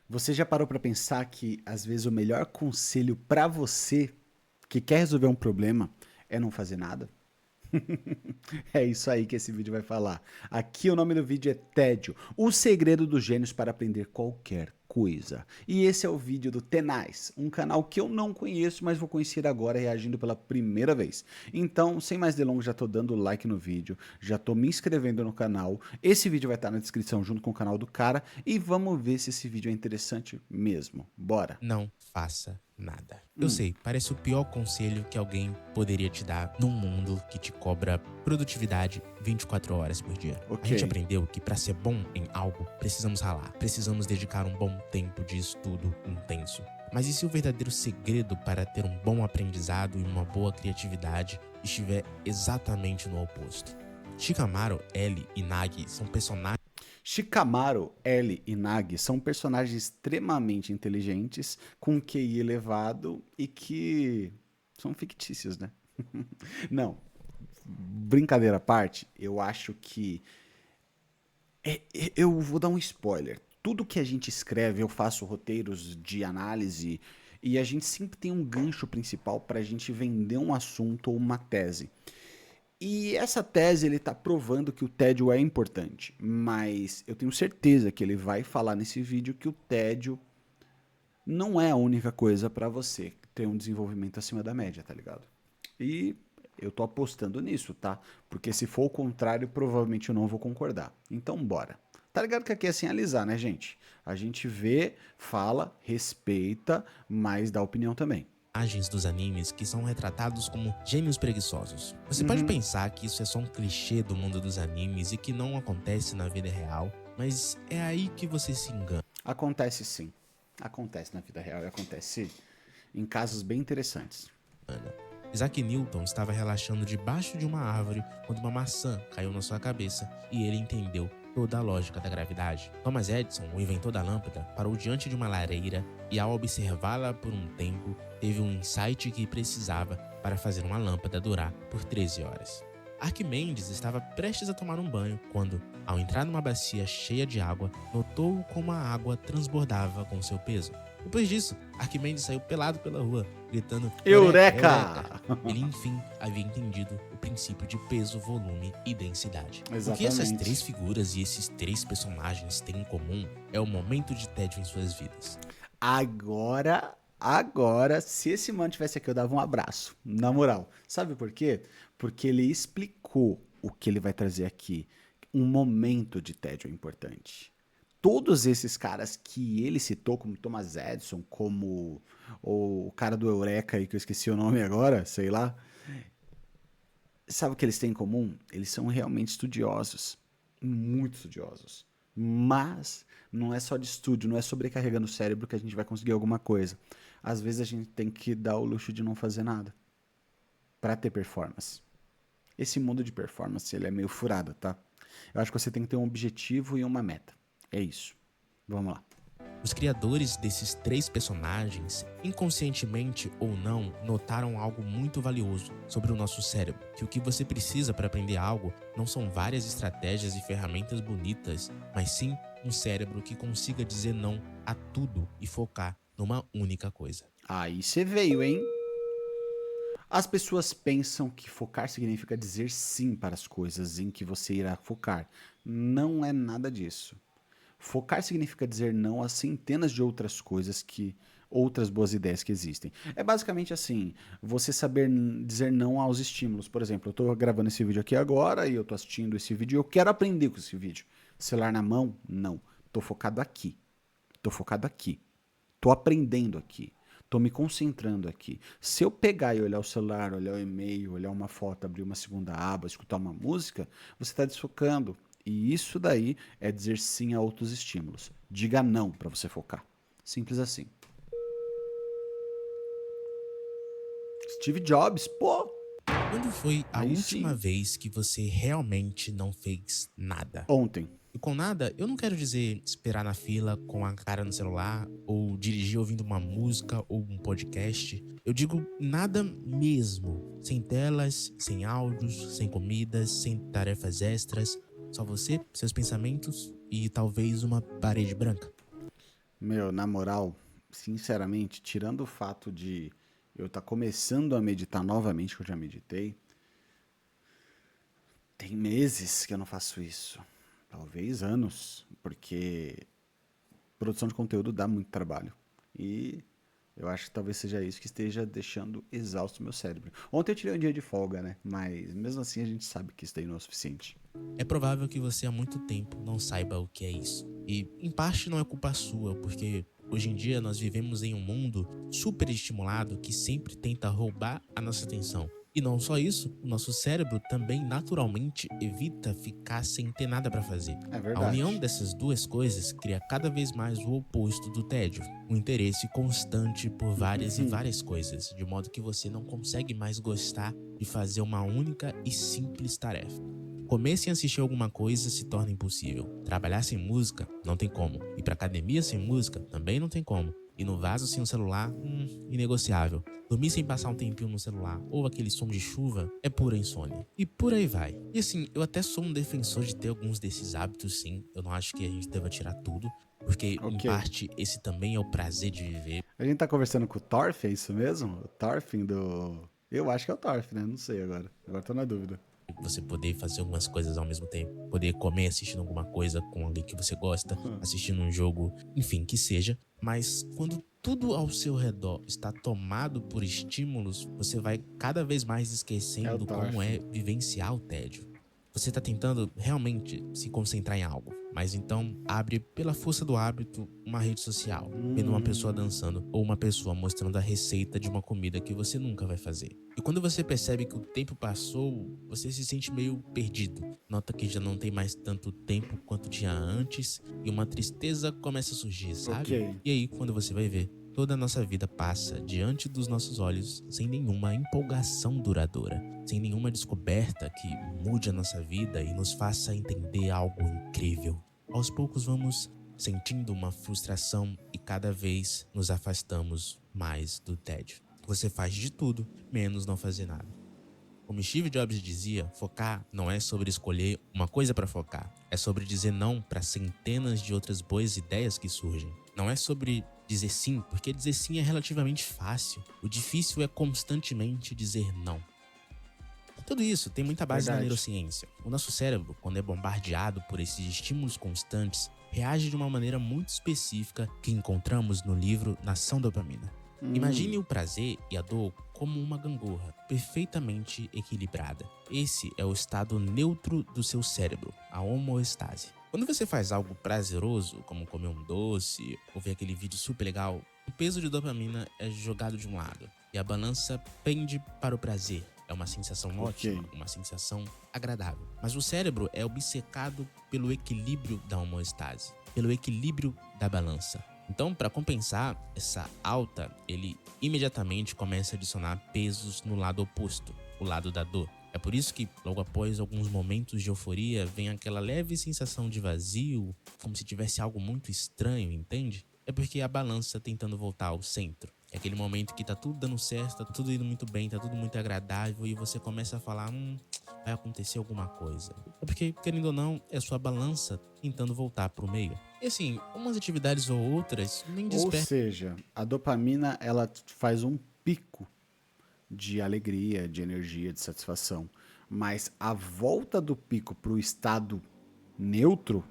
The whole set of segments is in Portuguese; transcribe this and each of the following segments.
Você já parou pra pensar que às vezes o melhor conselho pra você que quer resolver um problema é não fazer nada? É isso aí que esse vídeo vai falar. Aqui o nome do vídeo é Tédio, o segredo dos gênios para aprender qualquer coisa. E esse é o vídeo do Tenais, um canal que eu não conheço, mas vou conhecer agora reagindo pela primeira vez. Então, sem mais delongas, já tô dando like no vídeo, já tô me inscrevendo no canal. Esse vídeo vai estar na descrição junto com o canal do cara e vamos ver se esse vídeo é interessante mesmo. Bora. Não faça nada. Eu Hum, sei, parece o pior conselho que alguém poderia te dar num mundo que te cobra produtividade 24 horas por dia. A ok. gente aprendeu que para ser bom em algo, precisamos ralar, precisamos dedicar um bom tempo de estudo intenso. Mas e se o verdadeiro segredo para ter um bom aprendizado e uma boa criatividade estiver exatamente no oposto? Shikamaru, Ellie e Nagi são personagens. Shikamaru, L e Nagi são personagens extremamente inteligentes, com QI elevado e que são fictícios, né? Não, brincadeira à parte, eu acho que. Eu vou dar um spoiler. Tudo que a gente escreve, eu faço roteiros de análise e a gente sempre tem um gancho principal para a gente vender um assunto ou uma tese. E essa tese ele está provando que o tédio é importante, mas eu tenho certeza que ele vai falar nesse vídeo que o tédio não é a única coisa para você ter um desenvolvimento acima da média, tá ligado? E eu tô apostando nisso, tá? Porque se for o contrário, provavelmente eu não vou concordar. Então bora. Tá ligado que aqui é sem alisar, né, gente? A gente vê, fala, respeita, mas dá opinião também. Dos animes que são retratados como gênios preguiçosos. Você pode Uhum. pensar que isso é só um clichê do mundo dos animes e que não acontece na vida real, mas é aí que você se engana. Acontece sim. Acontece na vida real e acontece em casos bem interessantes. Isaac Newton estava relaxando debaixo de uma árvore quando uma maçã caiu na sua cabeça e ele entendeu toda a lógica da gravidade. Thomas Edison, o inventor da lâmpada, parou diante de uma lareira e, ao observá-la por um tempo, teve um insight que precisava para fazer uma lâmpada durar por 13 horas. Arquimedes estava prestes a tomar um banho quando, ao entrar numa bacia cheia de água, notou como a água transbordava com seu peso. Depois disso, Arquimedes saiu pelado pela rua, gritando "Eureka, Eureka!". Eureka! Ele enfim havia entendido o princípio de peso, volume e densidade. O que essas três Exatamente. figuras e esses três personagens têm em comum é o momento de tédio em suas vidas. Agora, se esse mano tivesse aqui, eu dava um abraço. Na moral. Sabe por quê? Porque ele explicou o que ele vai trazer aqui. Um momento de tédio é importante. Todos esses caras que ele citou, como Thomas Edison, como o cara do Eureka aí, que eu esqueci o nome agora, sei lá. Sabe o que eles têm em comum? Eles são realmente estudiosos. Muito estudiosos. Mas não é só de estúdio, não é sobrecarregando o cérebro que a gente vai conseguir alguma coisa. Às vezes a gente tem que dar o luxo de não fazer nada para ter performance. Esse mundo de performance, ele é meio furado, tá? Eu acho que você tem que ter um objetivo e uma meta. É isso. Vamos lá. Os criadores desses três personagens, inconscientemente ou não, notaram algo muito valioso sobre o nosso cérebro, que o que você precisa para aprender algo não são várias estratégias e ferramentas bonitas, mas sim um cérebro que consiga dizer não a tudo e focar numa única coisa. Aí você veio, hein? As pessoas pensam que focar significa dizer sim para as coisas em que você irá focar. Não é nada disso. Focar significa dizer não a centenas de outras coisas que outras boas ideias que existem. É basicamente assim, você saber dizer não aos estímulos. Por exemplo, eu estou gravando esse vídeo aqui agora e eu estou assistindo esse vídeo e eu quero aprender com esse vídeo. Celular na mão? Não. Estou focado aqui. Estou focado aqui. Estou aprendendo aqui. Estou me concentrando aqui. Se eu pegar e olhar o celular, olhar o e-mail, olhar uma foto, abrir uma segunda aba, escutar uma música, você está desfocando. E isso daí é dizer sim a outros estímulos. Diga não para você focar. Simples assim. Steve Jobs, pô, Quando foi a aí última sim. vez que você realmente não fez nada? Ontem. E com nada, eu não quero dizer esperar na fila com a cara no celular, ou dirigir ouvindo uma música ou um podcast. Eu digo nada mesmo. Sem telas, sem áudios, sem comidas, sem tarefas extras. Só você, seus pensamentos e talvez uma parede branca. Meu, na moral, sinceramente, tirando o fato de eu estar começando a meditar novamente, que eu já meditei, tem meses que eu não faço isso. Talvez anos, porque produção de conteúdo dá muito trabalho. E eu acho que talvez seja isso que esteja deixando exausto o meu cérebro. Ontem eu tirei um dia de folga, né? Mas mesmo assim a gente sabe que isso daí não é o suficiente. É provável que você há muito tempo não saiba o que é isso. E, em parte, não é culpa sua, porque hoje em dia nós vivemos em um mundo super estimulado que sempre tenta roubar a nossa atenção. E não só isso, o nosso cérebro também naturalmente evita ficar sem ter nada para fazer. É A união verdade. dessas duas coisas cria cada vez mais o oposto do tédio, um interesse constante por várias e várias coisas, de modo que você não consegue mais gostar de fazer uma única e simples tarefa. Comer sem assistir alguma coisa se torna impossível. Trabalhar sem música, não tem como. Ir pra academia sem música, também não tem como. E no vaso sem o celular, inegociável. Dormir sem passar um tempinho no celular ou aquele som de chuva é pura insônia. E por aí vai. E assim, eu até sou um defensor de ter alguns desses hábitos, sim. Eu não acho que a gente deva tirar tudo, porque em Ok. parte esse também é o prazer de viver. A gente tá conversando com o Thorfinn, é isso mesmo? O Thorfinn do. Eu acho que é o Thorfinn, né? Não sei agora. Agora tô na dúvida. Você poder fazer algumas coisas ao mesmo tempo. Poder comer assistindo alguma coisa com alguém que você gosta, assistindo um jogo, enfim, que seja. Mas quando tudo ao seu redor está tomado por estímulos, você vai cada vez mais É o esquecendo como é Thorfinn. vivenciar o tédio. Você está tentando realmente se concentrar em algo, mas então abre pela força do hábito uma rede social, vendo uma pessoa Hum, dançando ou uma pessoa mostrando a receita de uma comida que você nunca vai fazer. E quando você percebe que o tempo passou, você se sente meio perdido. Nota que já não tem mais tanto tempo quanto tinha antes e uma tristeza começa a surgir, ok. sabe? E aí, quando você vai ver, toda a nossa vida passa diante dos nossos olhos sem nenhuma empolgação duradoura, sem nenhuma descoberta que mude a nossa vida e nos faça entender algo incrível. Aos poucos vamos sentindo uma frustração e cada vez nos afastamos mais do tédio. Você faz de tudo, menos não fazer nada. Como Steve Jobs dizia, focar não é sobre escolher uma coisa para focar, é sobre dizer não para centenas de outras boas ideias que surgem. Não é sobre dizer sim, porque dizer sim é relativamente fácil. O difícil é constantemente dizer não. Tudo isso tem muita base na Verdade. neurociência. O nosso cérebro, quando é bombardeado por esses estímulos constantes, reage de uma maneira muito específica que encontramos no livro Nação Dopamina. Imagine Hum, o prazer e a dor como uma gangorra, perfeitamente equilibrada. Esse é o estado neutro do seu cérebro, a homeostase. Quando você faz algo prazeroso, como comer um doce ou ver aquele vídeo super legal, o peso de dopamina é jogado de um lado e a balança pende para o prazer. É uma sensação ok. ótima, uma sensação agradável. Mas o cérebro é obcecado pelo equilíbrio da homeostase, pelo equilíbrio da balança. Então, para compensar essa alta, ele imediatamente começa a adicionar pesos no lado oposto, o lado da dor. É por isso que, logo após alguns momentos de euforia, vem aquela leve sensação de vazio, como se tivesse algo muito estranho, entende? É porque a balança tentando voltar ao centro. É aquele momento que tá tudo dando certo, tá tudo indo muito bem, tá tudo muito agradável e você começa a falar, vai acontecer alguma coisa. É porque, querendo ou não, é a sua balança tentando voltar pro meio. E assim, umas atividades ou outras nem Ou despertam. seja, a dopamina ela faz um pico de alegria, de energia, de satisfação. Mas a volta do pico para o estado neutro,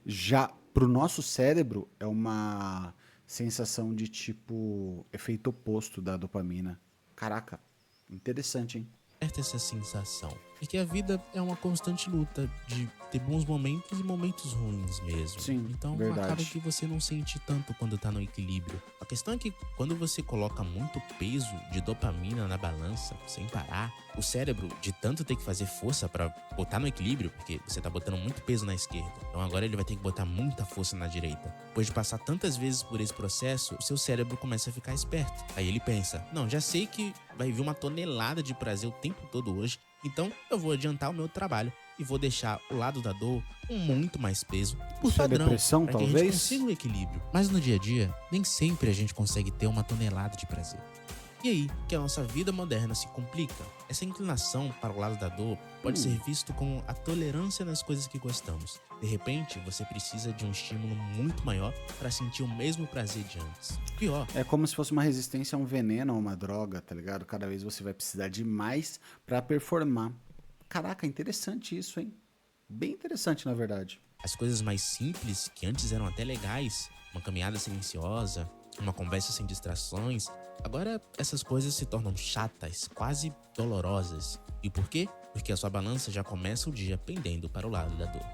já para o nosso cérebro, é uma sensação de tipo efeito oposto da dopamina. Caraca, interessante, hein? Essa sensação. Porque a vida é uma constante luta de ter bons momentos e momentos ruins mesmo. Sim, Então acaba verdade. que você não sente tanto quando tá no equilíbrio. A questão é que quando você coloca muito peso de dopamina na balança, sem parar, o cérebro, de tanto ter que fazer força pra botar no equilíbrio, porque você tá botando muito peso na esquerda, então agora ele vai ter que botar muita força na direita. Depois de passar tantas vezes por esse processo, o seu cérebro começa a ficar esperto. Aí ele pensa, não, já sei que vai vir uma tonelada de prazer o tempo todo hoje, então eu vou adiantar o meu trabalho e vou deixar o lado da dor com muito mais peso, por Isso é padrão, depressão, para que a gente talvez? consiga o equilíbrio. Mas no dia a dia, nem sempre a gente consegue ter uma tonelada de prazer. E aí que a nossa vida moderna se complica. Essa inclinação para o lado da dor pode ser visto como a tolerância nas coisas que gostamos. De repente, você precisa de um estímulo muito maior para sentir o mesmo prazer de antes. Pior, É como se fosse uma resistência a um veneno ou uma droga, tá ligado? Cada vez você vai precisar de mais pra performar. Caraca, interessante isso, hein? Bem interessante, na verdade. as coisas mais simples, que antes eram até legais, uma caminhada silenciosa, uma conversa sem distrações, agora essas coisas se tornam chatas, quase dolorosas. E por quê? Porque a sua balança já começa o dia pendendo para o lado da dor.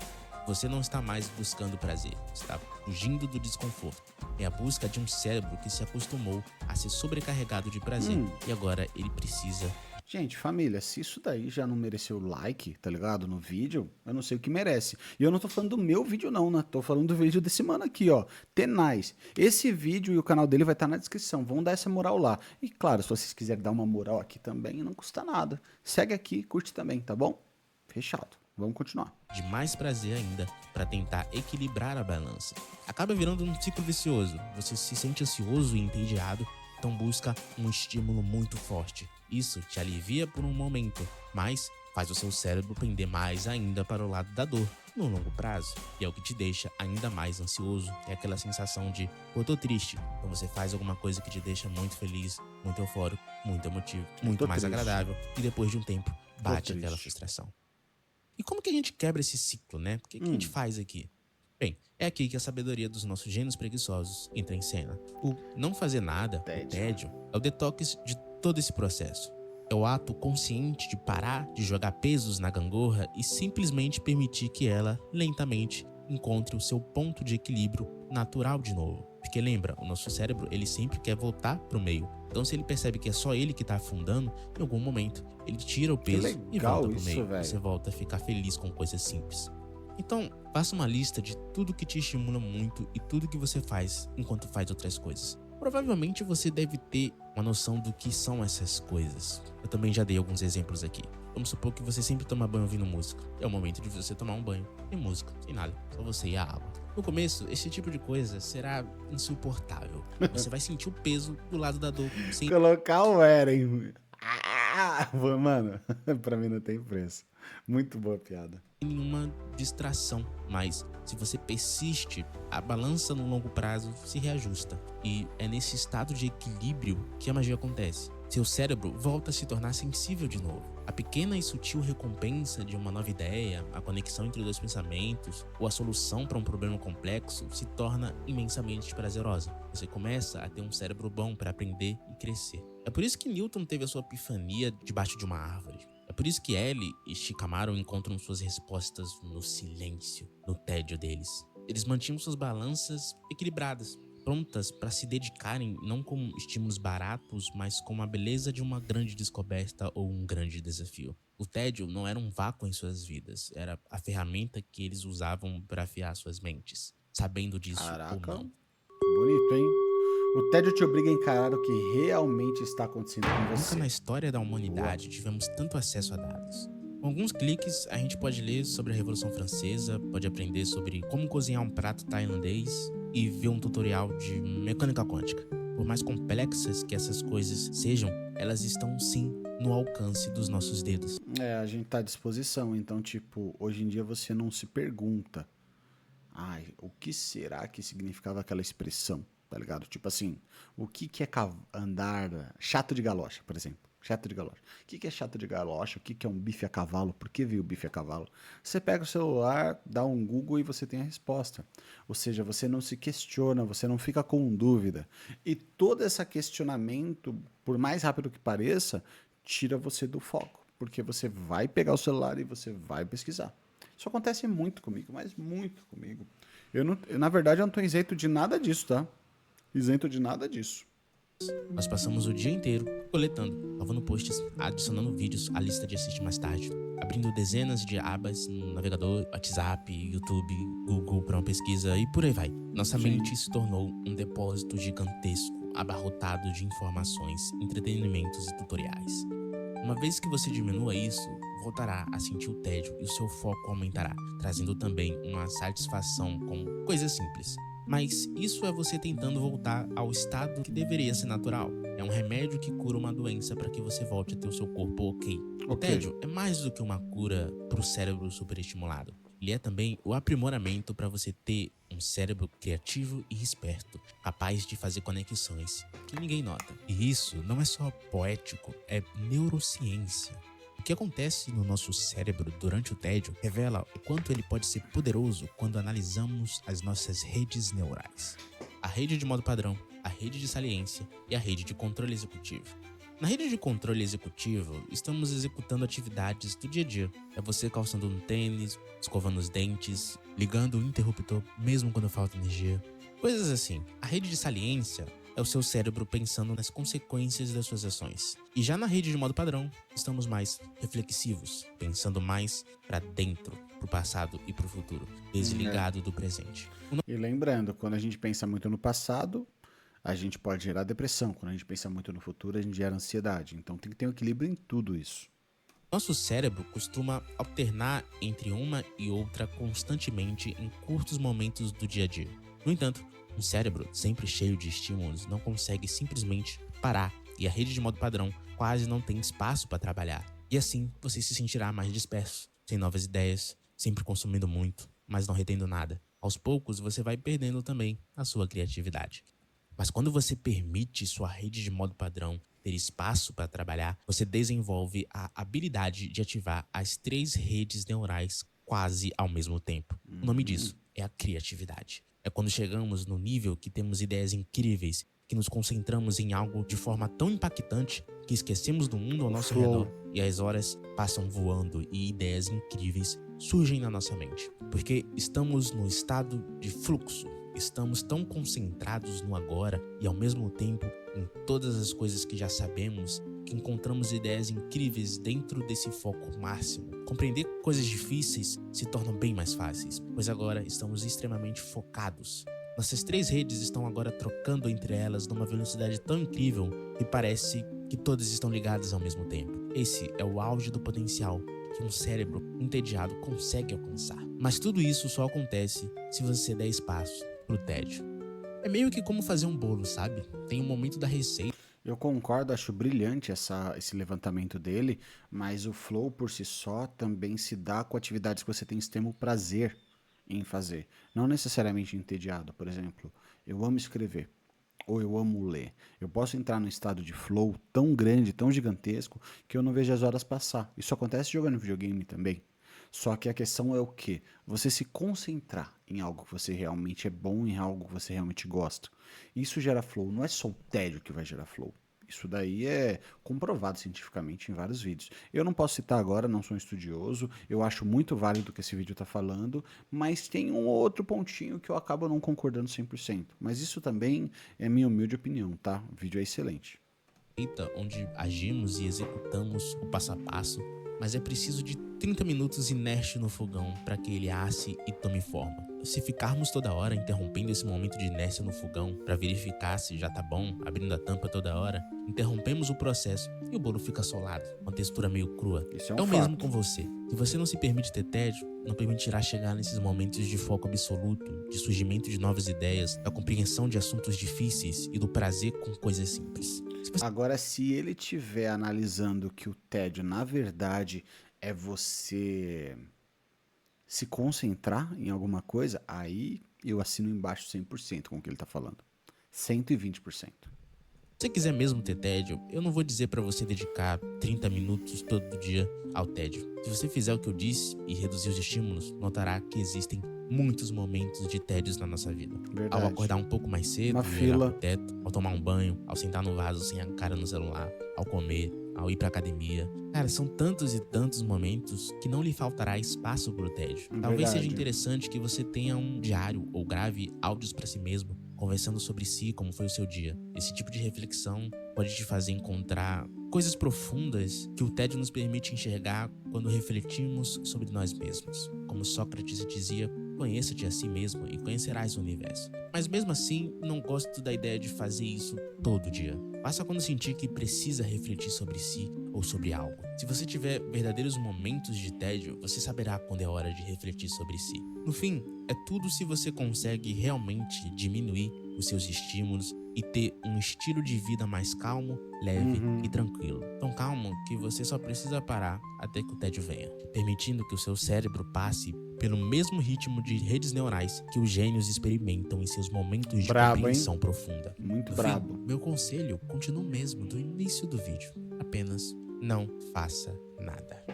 Você não está mais buscando prazer, está fugindo do desconforto. É a busca de um cérebro que se acostumou a ser sobrecarregado de prazer e agora ele precisa. Gente, família, se isso daí já não mereceu like, tá ligado? No vídeo, eu não sei o que merece. E eu não tô falando do meu vídeo não, né? Tô falando do vídeo desse mano aqui, ó. Tenaz. Esse vídeo e o canal dele vai estar na descrição. Vão dar essa moral lá. E claro, se vocês quiserem dar uma moral aqui também, não custa nada. Segue aqui, curte também, tá bom? Fechado. Vamos continuar. De mais prazer ainda para tentar equilibrar a balança. Acaba virando um ciclo vicioso. Você se sente ansioso e entediado, então busca um estímulo muito forte. Isso te alivia por um momento, mas faz o seu cérebro pender mais ainda para o lado da dor no longo prazo. E é o que te deixa ainda mais ansioso. É aquela sensação de, pô, eu tô triste. Então você faz alguma coisa que te deixa muito feliz, muito eufórico, muito emotivo, muito mais triste. agradável. E depois de um tempo, bate triste. aquela frustração. E como que a gente quebra esse ciclo, né? O que a gente faz aqui? Bem, é aqui que a sabedoria dos nossos gênios preguiçosos entra em cena. O não fazer nada, o tédio, é o detox de todo esse processo. É o ato consciente de parar de jogar pesos na gangorra e simplesmente permitir que ela, lentamente, encontre o seu ponto de equilíbrio natural de novo. Porque lembra, o nosso cérebro ele sempre quer voltar pro meio. Então se ele percebe que é só ele que tá afundando, em algum momento ele tira o peso e volta pro meio. Você volta a ficar feliz com coisas simples. Então, faça uma lista de tudo que te estimula muito e tudo que você faz enquanto faz outras coisas. Provavelmente você deve ter uma noção do que são essas coisas. Eu também já dei alguns exemplos aqui. Vamos supor que você sempre toma banho ouvindo música. É o momento de você tomar um banho. Sem música, sem nada. Só você e a água. No começo, esse tipo de coisa será insuportável. Você vai sentir o peso do lado da dor. Sem Colocar o Eren. Mano, pra mim não tem preço. Muito boa piada. nenhuma distração, mas se você persiste, a balança no longo prazo se reajusta e é nesse estado de equilíbrio que a magia acontece. Seu cérebro volta a se tornar sensível de novo. A pequena e sutil recompensa de uma nova ideia, a conexão entre dois pensamentos ou a solução para um problema complexo se torna imensamente prazerosa. Você começa a ter um cérebro bom para aprender e crescer. É por isso que Newton teve a sua epifania debaixo de uma árvore. É por isso que Ellie e Shikamaru encontram suas respostas no silêncio, no tédio deles. Eles mantinham suas balanças equilibradas, prontas para se dedicarem não como estímulos baratos, mas como a beleza de uma grande descoberta ou um grande desafio. O tédio não era um vácuo em suas vidas, era a ferramenta que eles usavam para afiar suas mentes, sabendo disso ou não. Bonito, hein? O tédio te obriga a encarar o que realmente está acontecendo com você. Nunca na história da humanidade tivemos tanto acesso a dados. Com alguns cliques, a gente pode ler sobre a Revolução Francesa, pode aprender sobre como cozinhar um prato tailandês e ver um tutorial de mecânica quântica. Por mais complexas que essas coisas sejam, elas estão sim no alcance dos nossos dedos. A gente tá à disposição, então, tipo, hoje em dia você não se pergunta, o que será que significava aquela expressão, tá ligado? Tipo assim, o que é andar chato de galocha, por exemplo. Chato de galocha. O que é chato de galocha? O que é um bife a cavalo? Por que veio o bife a cavalo? Você pega o celular, dá um Google e você tem a resposta. Ou seja, você não se questiona, você não fica com dúvida. E todo esse questionamento, por mais rápido que pareça, tira você do foco. Porque você vai pegar o celular e você vai pesquisar. Isso acontece muito comigo, mas muito comigo. Na verdade, eu não tô isento de nada disso, tá? Isento de nada disso. Nós passamos o dia inteiro coletando, salvando posts, adicionando vídeos à lista de assistir mais tarde, abrindo dezenas de abas no navegador, WhatsApp, YouTube, Google para uma pesquisa e por aí vai. Nossa mente se tornou um depósito gigantesco, abarrotado de informações, entretenimentos e tutoriais. Uma vez que você diminua isso, voltará a sentir o tédio e o seu foco aumentará, trazendo também uma satisfação com coisas simples. Mas isso é você tentando voltar ao estado que deveria ser natural. É um remédio que cura uma doença para que você volte a ter o seu corpo ok. O Ok. tédio é mais do que uma cura para o cérebro superestimulado. Ele é também o aprimoramento para você ter um cérebro criativo e esperto, capaz de fazer conexões que ninguém nota. E isso não é só poético, é neurociência. O que acontece no nosso cérebro durante o tédio revela o quanto ele pode ser poderoso quando analisamos as nossas redes neurais. A rede de modo padrão, a rede de saliência e a rede de controle executivo. Na rede de controle executivo, estamos executando atividades do dia a dia. É você calçando um tênis, escovando os dentes, ligando o interruptor mesmo quando falta energia. Coisas assim. A rede de saliência é o seu cérebro pensando nas consequências das suas ações. E já na rede de modo padrão, estamos mais reflexivos, pensando mais para dentro, pro passado e pro futuro, desligado do presente. E lembrando, quando a gente pensa muito no passado, a gente pode gerar depressão. Quando a gente pensa muito no futuro, a gente gera ansiedade. Então tem que ter um equilíbrio em tudo isso. Nosso cérebro costuma alternar entre uma e outra constantemente em curtos momentos do dia a dia. No entanto, um cérebro sempre cheio de estímulos não consegue simplesmente parar, e a rede de modo padrão quase não tem espaço para trabalhar. E assim você se sentirá mais disperso, sem novas ideias, sempre consumindo muito, mas não retendo nada. Aos poucos você vai perdendo também a sua criatividade. Mas quando você permite sua rede de modo padrão ter espaço para trabalhar, você desenvolve a habilidade de ativar as 3 redes neurais quase ao mesmo tempo. O nome disso é a criatividade. É quando chegamos no nível que temos ideias incríveis, que nos concentramos em algo de forma tão impactante que esquecemos do mundo ao nosso Flow. redor e as horas passam voando e ideias incríveis surgem na nossa mente. Porque estamos no estado de fluxo. Estamos tão concentrados no agora e ao mesmo tempo em todas as coisas que já sabemos que encontramos ideias incríveis dentro desse foco máximo. Compreender coisas difíceis se tornam bem mais fáceis, pois agora estamos extremamente focados. Nossas 3 redes estão agora trocando entre elas numa velocidade tão incrível que parece que todas estão ligadas ao mesmo tempo. Esse é o auge do potencial que um cérebro entediado consegue alcançar. Mas tudo isso só acontece se você der espaço pro tédio. É meio que como fazer um bolo, sabe? Tem um momento da receita. Eu concordo, acho brilhante esse levantamento dele, mas o flow por si só também se dá com atividades que você tem extremo prazer em fazer. Não necessariamente entediado. Por exemplo, eu amo escrever ou eu amo ler. Eu posso entrar num estado de flow tão grande, tão gigantesco, que eu não vejo as horas passar. Isso acontece jogando videogame também. Só que a questão é o quê? Você se concentrar em algo que você realmente é bom, em algo que você realmente gosta. Isso gera flow, não é só o tédio que vai gerar flow. Isso daí é comprovado cientificamente em vários vídeos. Eu não posso citar agora, não sou um estudioso, eu acho muito válido o que esse vídeo está falando, mas tem um ou outro pontinho que eu acabo não concordando 100%. Mas isso também é minha humilde opinião, tá? O vídeo é excelente. Onde agimos e executamos o passo a passo, mas é preciso de 30 minutos inerte no fogão para que ele asse e tome forma. Se ficarmos toda hora interrompendo esse momento de inércia no fogão para verificar se já tá bom, abrindo a tampa toda hora, interrompemos o processo e o bolo fica solado, uma textura meio crua. Isso é É um o mesmo fato. com você. Se você não se permite ter tédio, não permitirá chegar nesses momentos de foco absoluto, de surgimento de novas ideias, da compreensão de assuntos difíceis e do prazer com coisas simples. Agora, se ele estiver analisando que o tédio, na verdade, é você se concentrar em alguma coisa, aí eu assino embaixo 100% com o que ele está falando. 120%. Se você quiser mesmo ter tédio, eu não vou dizer pra você dedicar 30 minutos todo dia ao tédio. Se você fizer o que eu disse e reduzir os estímulos, notará que existem muitos momentos de tédios na nossa vida. Verdade. Ao acordar um pouco mais cedo, Uma e olhar fila. pro teto, ao tomar um banho, ao sentar no vaso sem a cara no celular, ao comer, ao ir pra academia. Cara, são tantos e tantos momentos que não lhe faltará espaço pro tédio. Talvez seja Verdade. interessante que você tenha um diário ou grave áudios pra si mesmo, conversando sobre si, como foi o seu dia. Esse tipo de reflexão pode te fazer encontrar coisas profundas que o tédio nos permite enxergar quando refletimos sobre nós mesmos. Como Sócrates dizia, conheça-te a si mesmo e conhecerás o universo. Mas mesmo assim, não gosto da ideia de fazer isso todo dia. Basta quando sentir que precisa refletir sobre si ou sobre algo. Se você tiver verdadeiros momentos de tédio, você saberá quando é hora de refletir sobre si. No fim, é tudo se você consegue realmente diminuir os seus estímulos e ter um estilo de vida mais calmo, leve e tranquilo. Tão calmo que você só precisa parar até que o tédio venha, permitindo que o seu cérebro passe pelo mesmo ritmo de redes neurais que os gênios experimentam em seus momentos de Brabo, compreensão profunda. Muito No brabo. fim, meu conselho continua o mesmo do início do vídeo. Apenas não faça nada.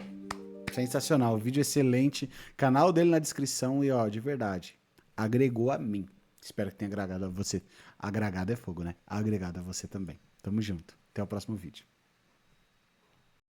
Sensacional, vídeo excelente. Canal dele na descrição e, ó, de verdade, agregou a mim. Espero que tenha agregado a você. Agregado é fogo, né? Agregado a você também. Tamo junto. Até o próximo vídeo.